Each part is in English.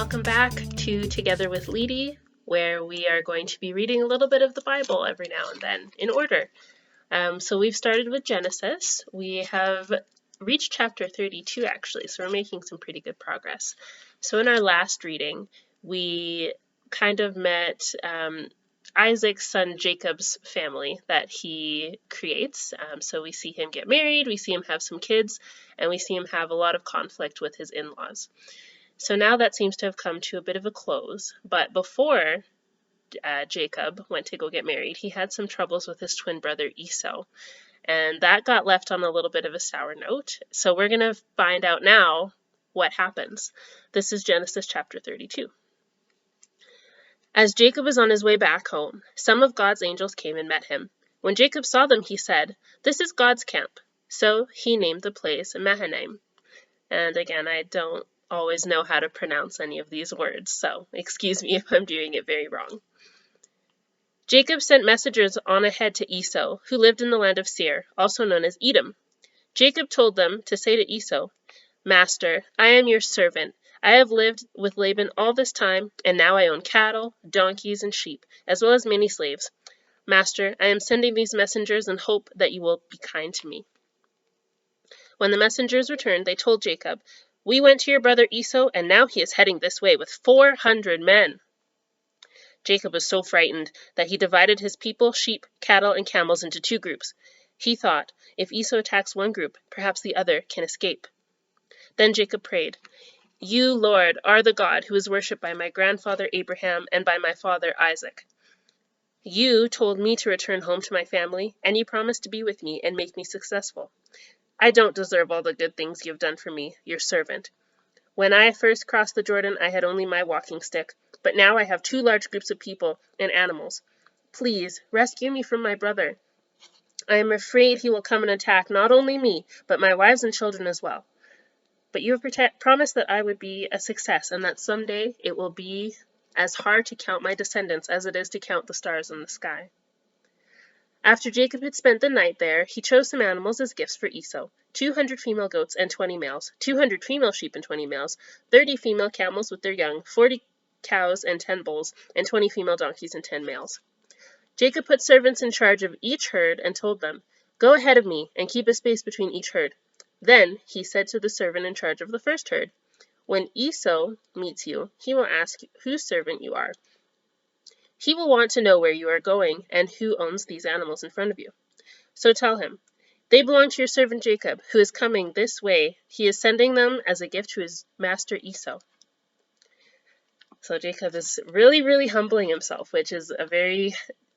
welcome back to Together with Leedy, where we are going to be reading a little bit of the Bible every now and then in order. So we've started with Genesis. We have reached chapter 32 actually, so we're making some pretty good progress. So in our last reading, we kind of met Isaac's son Jacob's family that he creates. So we see him get married, we see him have some kids, and we see him have a lot of conflict with his in-laws. So now that seems to have come to a bit of a close, but before Jacob went to go get married, he had some troubles with his twin brother Esau, and that got left on a little bit of a sour note. So we're going to find out now what happens. This is Genesis chapter 32. As Jacob was on his way back home, some of God's angels came and met him. When Jacob saw them, he said, "This is God's camp." So he named the place Mahanaim. And again, I don't always know how to pronounce any of these words, so excuse me if I'm doing it very wrong. Jacob sent messengers on ahead to Esau, who lived in the land of Seir, also known as Edom. Jacob told them to say to Esau, "Master, I am your servant. I have lived with Laban all this time, and now I own cattle, donkeys, and sheep, as well as many slaves. Master, I am sending these messengers in hope that you will be kind to me." When the messengers returned, they told Jacob, "We went to your brother Esau, and now he is heading this way with 400 men. Jacob was so frightened that he divided his people, sheep, cattle, and camels into two groups. He thought, if Esau attacks one group, perhaps the other can escape. Then Jacob prayed, "You, Lord, are the God who is worshipped by my grandfather Abraham and by my father Isaac. You told me to return home to my family, and you promised to be with me and make me successful. I don't deserve all the good things you have done for me, your servant. When I first crossed the Jordan, I had only my walking stick, but now I have two large groups of people and animals. Please, rescue me from my brother. I am afraid he will come and attack not only me, but my wives and children as well. But you have promised that I would be a success, and that someday it will be as hard to count my descendants as it is to count the stars in the sky." After Jacob had spent the night there, he chose some animals as gifts for Esau, 200 female goats and 20 males, 200 female sheep and 20 males, 30 female camels with their young, 40 cows and 10 bulls, and 20 female donkeys and 10 males. Jacob put servants in charge of each herd and told them, "Go ahead of me and keep a space between each herd." Then he said to the servant in charge of the first herd, "When Esau meets you, he will ask whose servant you are. He will want to know where you are going and who owns these animals in front of you. So tell him, 'They belong to your servant Jacob, who is coming this way. He is sending them as a gift to his master Esau.'" So Jacob is really, really humbling himself, which is a very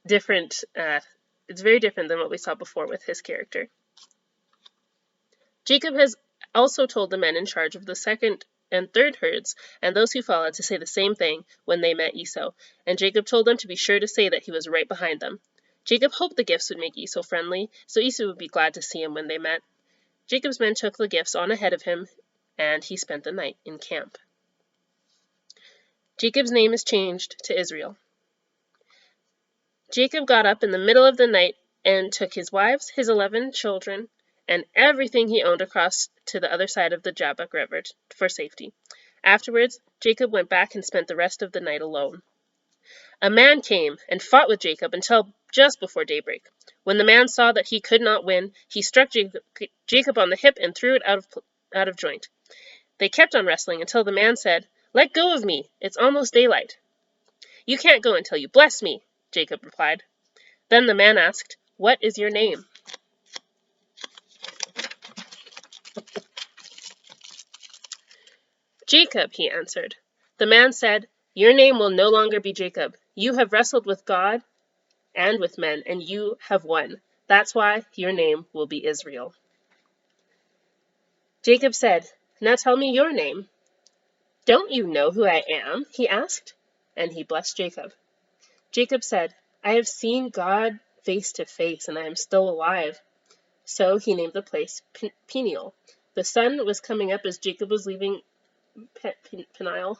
different, it's very different than what we saw before with his character. Jacob has also told the men in charge of the second and third herds, and those who followed, to say the same thing when they met Esau, and Jacob told them to be sure to say that he was right behind them. Jacob hoped the gifts would make Esau friendly, so Esau would be glad to see him when they met. Jacob's men took the gifts on ahead of him, and he spent the night in camp. Jacob's name is changed to Israel. Jacob got up in the middle of the night and took his wives, his 11 children, and everything he owned across to the other side of the Jabbok River for safety. Afterwards, Jacob went back and spent the rest of the night alone. A man came and fought with Jacob until just before daybreak. When the man saw that he could not win, he struck Jacob on the hip and threw it out of joint. They kept on wrestling until the man said, "Let go of me, it's almost daylight." "You can't go until you bless me," Jacob replied. Then the man asked, "What is your name?" "Jacob," he answered. The man said, "Your name will no longer be Jacob. You have wrestled with God and with men, and you have won. That's why your name will be Israel." Jacob said, "Now tell me your name." "Don't you know who I am?" he asked, and he blessed Jacob. Jacob said, "I have seen God face to face, and I am still alive." So he named the place Peniel. The sun was coming up as Jacob was leaving Peniel.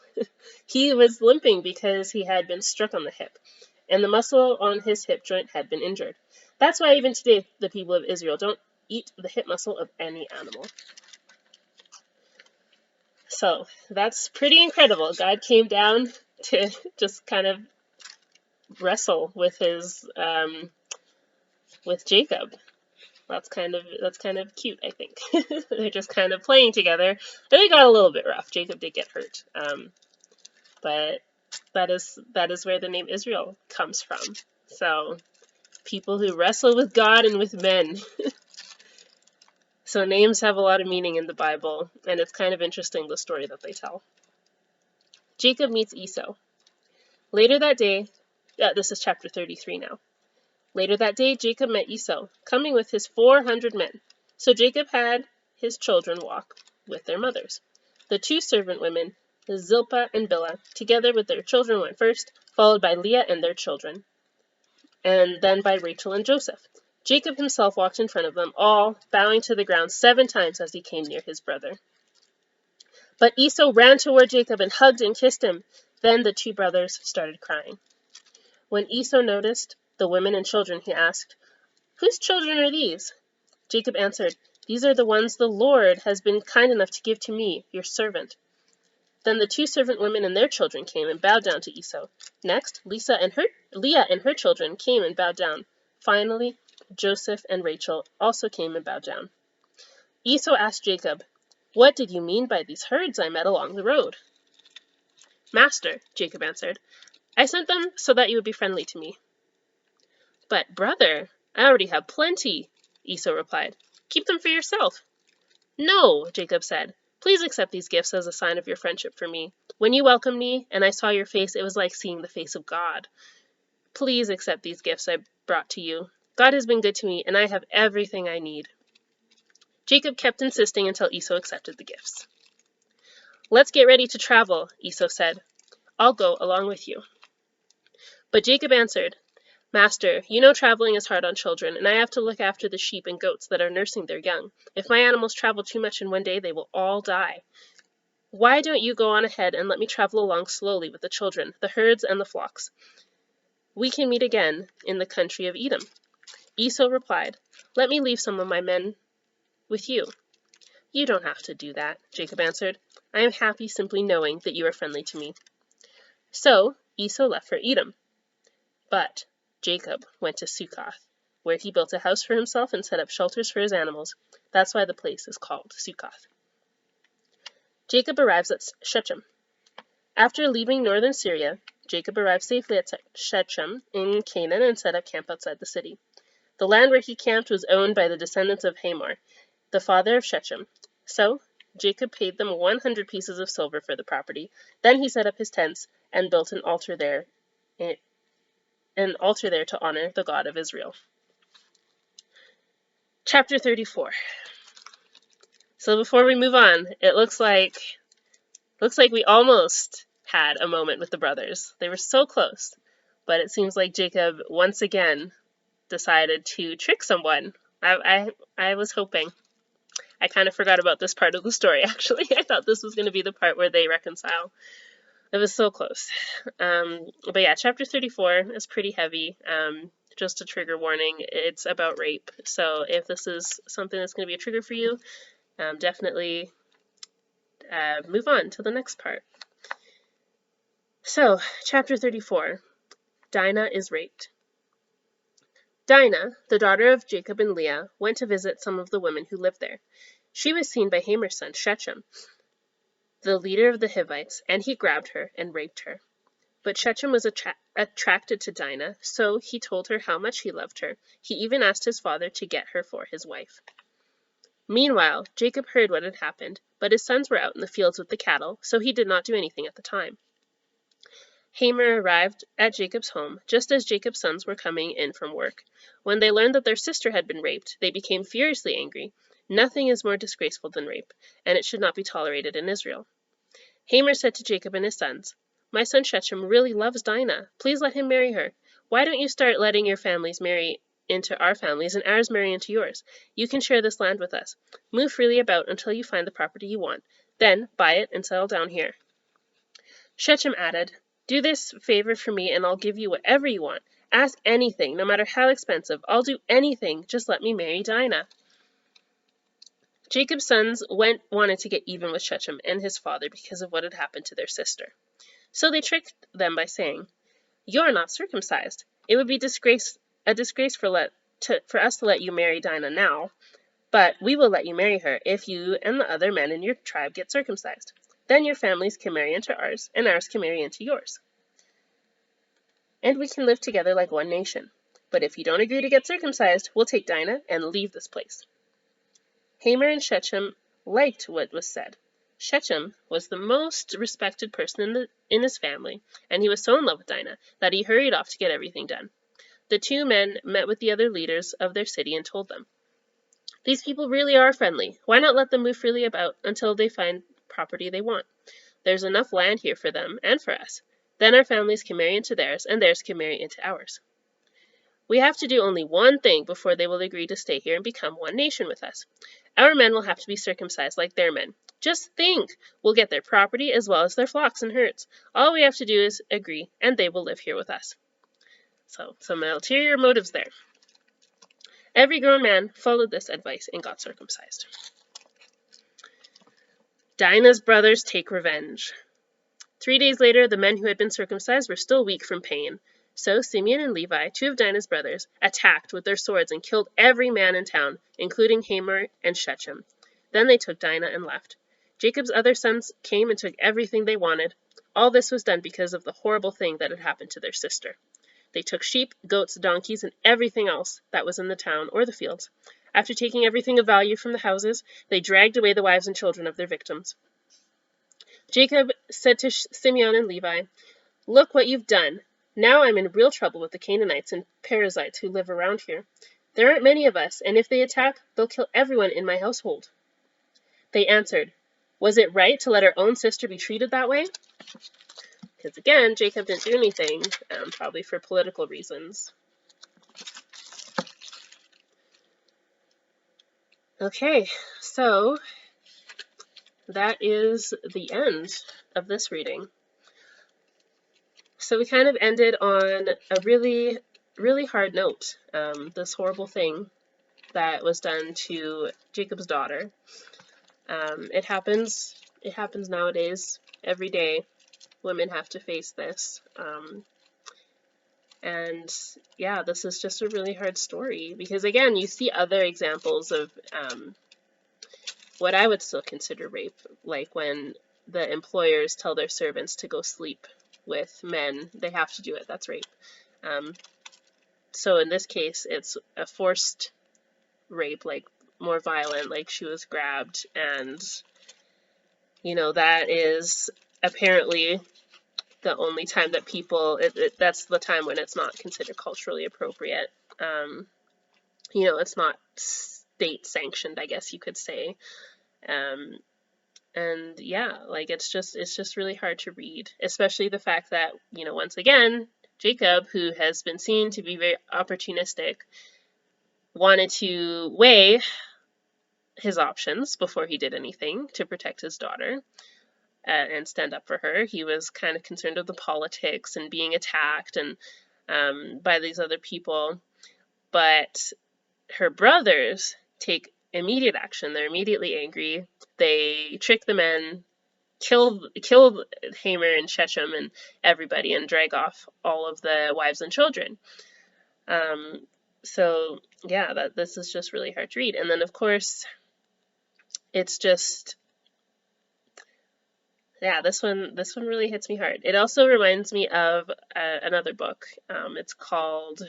He was limping because he had been struck on the hip, and the muscle on his hip joint had been injured. That's why even today the people of Israel don't eat the hip muscle of any animal. So that's pretty incredible. God came down to just kind of wrestle with with Jacob. That's kind of cute, I think. They're just kind of playing together. And they got a little bit rough. Jacob did get hurt, but that is where the name Israel comes from. So people who wrestle with God and with men. So names have a lot of meaning in the Bible, and it's kind of interesting the story that they tell. Jacob meets Esau. Later that day, this is chapter 33 now. Later that day, Jacob met Esau, coming with his 400 men. So Jacob had his children walk with their mothers. The two servant women, Zilpah and Bilhah, together with their children went first, followed by Leah and their children, and then by Rachel and Joseph. Jacob himself walked in front of them, all bowing to the ground 7 times as he came near his brother. But Esau ran toward Jacob and hugged and kissed him. Then the 2 brothers started crying. When Esau noticed the women and children, he asked, "Whose children are these?" Jacob answered, "These are the ones the Lord has been kind enough to give to me, your servant." Then the 2 servant women and their children came and bowed down to Esau. Next, Leah and her children came and bowed down. Finally, Joseph and Rachel also came and bowed down. Esau asked Jacob, "What did you mean by these herds I met along the road?" "Master," Jacob answered, "I sent them so that you would be friendly to me." "But, brother, I already have plenty," Esau replied. "Keep them for yourself." "No," Jacob said. "Please accept these gifts as a sign of your friendship for me. When you welcomed me and I saw your face, it was like seeing the face of God. Please accept these gifts I brought to you. God has been good to me, and I have everything I need." Jacob kept insisting until Esau accepted the gifts. "Let's get ready to travel," Esau said. "I'll go along with you." But Jacob answered, "Master, you know traveling is hard on children, and I have to look after the sheep and goats that are nursing their young. If my animals travel too much in one day, they will all die. Why don't you go on ahead and let me travel along slowly with the children, the herds, and the flocks? We can meet again in the country of Edom." Esau replied, "Let me leave some of my men with you." "You don't have to do that," Jacob answered. "I am happy simply knowing that you are friendly to me." So Esau left for Edom. But Jacob went to Succoth, where he built a house for himself and set up shelters for his animals. That's why the place is called Succoth. Jacob arrives at Shechem. After leaving northern Syria, Jacob arrived safely at Shechem in Canaan and set up camp outside the city. The land where he camped was owned by the descendants of Hamor, the father of Shechem. So Jacob paid them 100 pieces of silver for the property. Then he set up his tents and built an altar there to honor the God of Israel. Chapter 34. So before we move on, it looks like we almost had a moment with the brothers. They were so close, but it seems like Jacob once again decided to trick someone. I was hoping. I kind of forgot about this part of the story, actually. I thought this was going to be the part where they reconcile. It was so close. But yeah, chapter 34 is pretty heavy. Just a trigger warning, it's about rape. So if this is something that's going to be a trigger for you, definitely move on to the next part. So, chapter 34, Dinah is raped. Dinah, the daughter of Jacob and Leah, went to visit some of the women who lived there. She was seen by Hamor's son Shechem, the leader of the Hivites, and he grabbed her and raped her. But Shechem was attracted to Dinah, so he told her how much he loved her. He even asked his father to get her for his wife. Meanwhile, Jacob heard what had happened, but his sons were out in the fields with the cattle, so he did not do anything at the time. Hamor arrived at Jacob's home just as Jacob's sons were coming in from work. When they learned that their sister had been raped, they became furiously angry. Nothing is more disgraceful than rape, and it should not be tolerated in Israel. Hamor said to Jacob and his sons, "My son Shechem really loves Dinah. Please let him marry her. Why don't you start letting your families marry into our families and ours marry into yours? You can share this land with us. Move freely about until you find the property you want. Then buy it and settle down here." Shechem added, "Do this favor for me and I'll give you whatever you want. Ask anything, no matter how expensive. I'll do anything. Just let me marry Dinah." Jacob's sons wanted to get even with Shechem and his father because of what had happened to their sister. So they tricked them by saying, "You're not circumcised. It would be a disgrace for us to let you marry Dinah now, but we will let you marry her if you and the other men in your tribe get circumcised. Then your families can marry into ours, and ours can marry into yours. And we can live together like one nation. But if you don't agree to get circumcised, we'll take Dinah and leave this place." Hamor and Shechem liked what was said. Shechem was the most respected person in his family, and he was so in love with Dinah that he hurried off to get everything done. The two men met with the other leaders of their city and told them, "These people really are friendly. Why not let them move freely about until they find property they want? There's enough land here for them and for us. Then our families can marry into theirs, and theirs can marry into ours. We have to do only one thing before they will agree to stay here and become one nation with us. Our men will have to be circumcised like their men. Just think! We'll get their property as well as their flocks and herds. All we have to do is agree, and they will live here with us." So, some ulterior motives there. Every grown man followed this advice and got circumcised. Dinah's brothers take revenge. 3 days later, the men who had been circumcised were still weak from pain. So Simeon and Levi, two of Dinah's brothers, attacked with their swords and killed every man in town, including Hamor and Shechem. Then they took Dinah and left. Jacob's other sons came and took everything they wanted. All this was done because of the horrible thing that had happened to their sister. They took sheep, goats, donkeys, and everything else that was in the town or the fields. After taking everything of value from the houses, they dragged away the wives and children of their victims. Jacob said to Simeon and Levi, "Look what you've done. Now I'm in real trouble with the Canaanites and Perizzites who live around here. There aren't many of us, and if they attack, they'll kill everyone in my household." They answered, "Was it right to let our own sister be treated that way?" Because again, Jacob didn't do anything, probably for political reasons. Okay, so that is the end of this reading. So we kind of ended on a really, really hard note. This horrible thing that was done to Jacob's daughter. It happens nowadays. Every day, women have to face this. And yeah, this is just a really hard story because, again, you see other examples of what I would still consider rape, like when the employers tell their servants to go sleep with men. They have to do it. That's rape. So in this case, it's a forced rape, like more violent, like she was grabbed, and that is apparently the only time that people, that's the time when it's not considered culturally appropriate. It's not state sanctioned, I guess you could say. And yeah, like it's just really hard to read, especially the fact that, once again, Jacob, who has been seen to be very opportunistic, wanted to weigh his options before he did anything to protect his daughter and stand up for her. He was kind of concerned with the politics and being attacked and by these other people. But her brothers take immediate action. They're immediately angry. They trick the men, kill Hamor and Shechem and everybody, and drag off all of the wives and children. So yeah, this is just really hard to read. And then of course, it's just, yeah, this one really hits me hard. It also reminds me of another book. It's called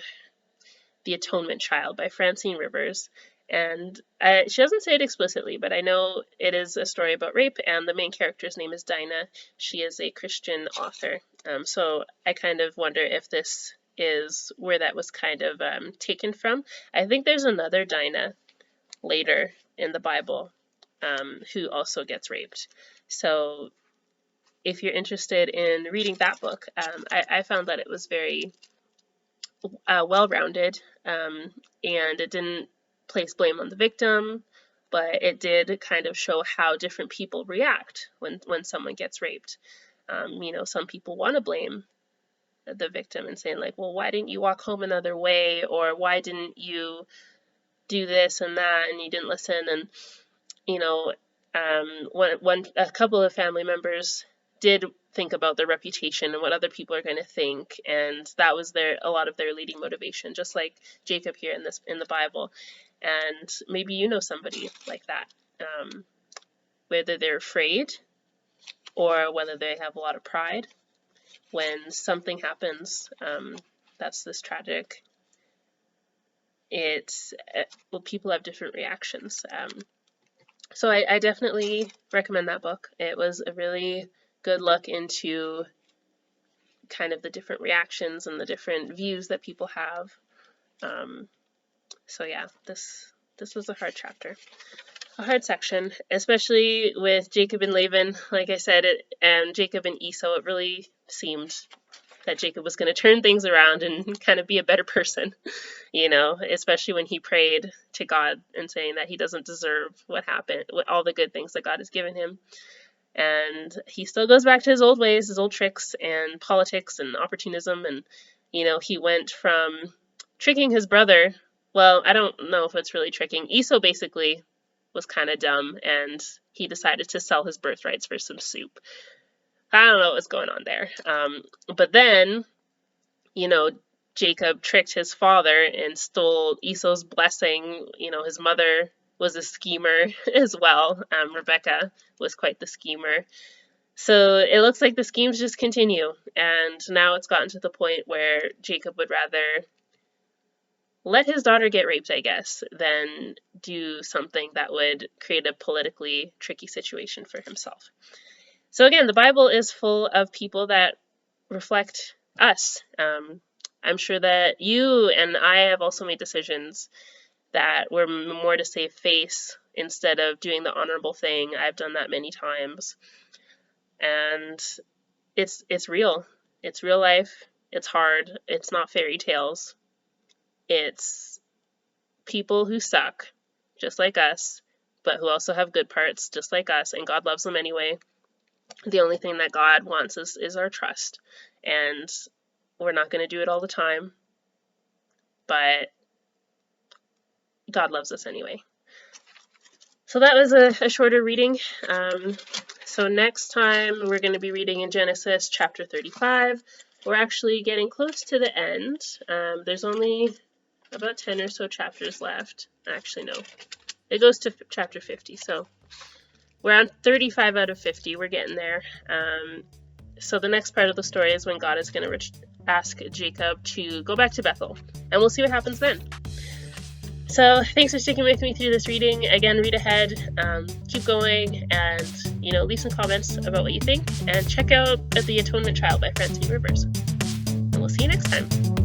The Atonement Child by Francine Rivers. And she doesn't say it explicitly, but I know it is a story about rape, and the main character's name is Dinah. She is a Christian author. So I kind of wonder if this is where that was kind of taken from. I think there's another Dinah later in the Bible who also gets raped. So if you're interested in reading that book, I found that it was very well-rounded, and it didn't place blame on the victim, but it did kind of show how different people react when someone gets raped. Some people want to blame the victim and saying, like, well, why didn't you walk home another way, or why didn't you do this and that, and you didn't listen. And you know, a couple of family members did think about their reputation and what other people are going to think, and that was a lot of their leading motivation, just like Jacob here in the Bible. And maybe you know somebody like that, whether they're afraid or whether they have a lot of pride. When something happens that's this tragic, people have different reactions. So I definitely recommend that book. It was a really good look into kind of the different reactions and the different views that people have. So yeah, this was a hard chapter, a hard section, especially with Jacob and Laban. Like I said, and Jacob and Esau, it really seemed that Jacob was going to turn things around and kind of be a better person, especially when he prayed to God and saying that he doesn't deserve what happened, all the good things that God has given him. And he still goes back to his old ways, his old tricks and politics and opportunism. And, he went from tricking his brother. Well, I don't know if it's really tricking. Esau basically was kind of dumb, and he decided to sell his birthrights for some soup. I don't know what's going on there. But then, Jacob tricked his father and stole Esau's blessing. His mother was a schemer as well. Rebecca was quite the schemer. So it looks like the schemes just continue. And now it's gotten to the point where Jacob would rather let his daughter get raped, I guess, than do something that would create a politically tricky situation for himself. So again, the Bible is full of people that reflect us. I'm sure that you and I have also made decisions that were more to save face instead of doing the honorable thing. I've done that many times. And it's real. It's real life. It's hard. It's not fairy tales. It's people who suck, just like us, but who also have good parts, just like us, and God loves them anyway. The only thing that God wants is our trust, and we're not going to do it all the time, but God loves us anyway. So that was a shorter reading. So next time we're going to be reading in Genesis chapter 35. We're actually getting close to the end. There's only about 10 or so chapters left. Actually, no. It goes to chapter 50, so we're on 35 out of 50. We're getting there. So the next part of the story is when God is going to ask Jacob to go back to Bethel, and we'll see what happens then. So thanks for sticking with me through this reading. Again, read ahead, keep going, and leave some comments about what you think, and check out The Atonement Child by Francine Rivers. And we'll see you next time.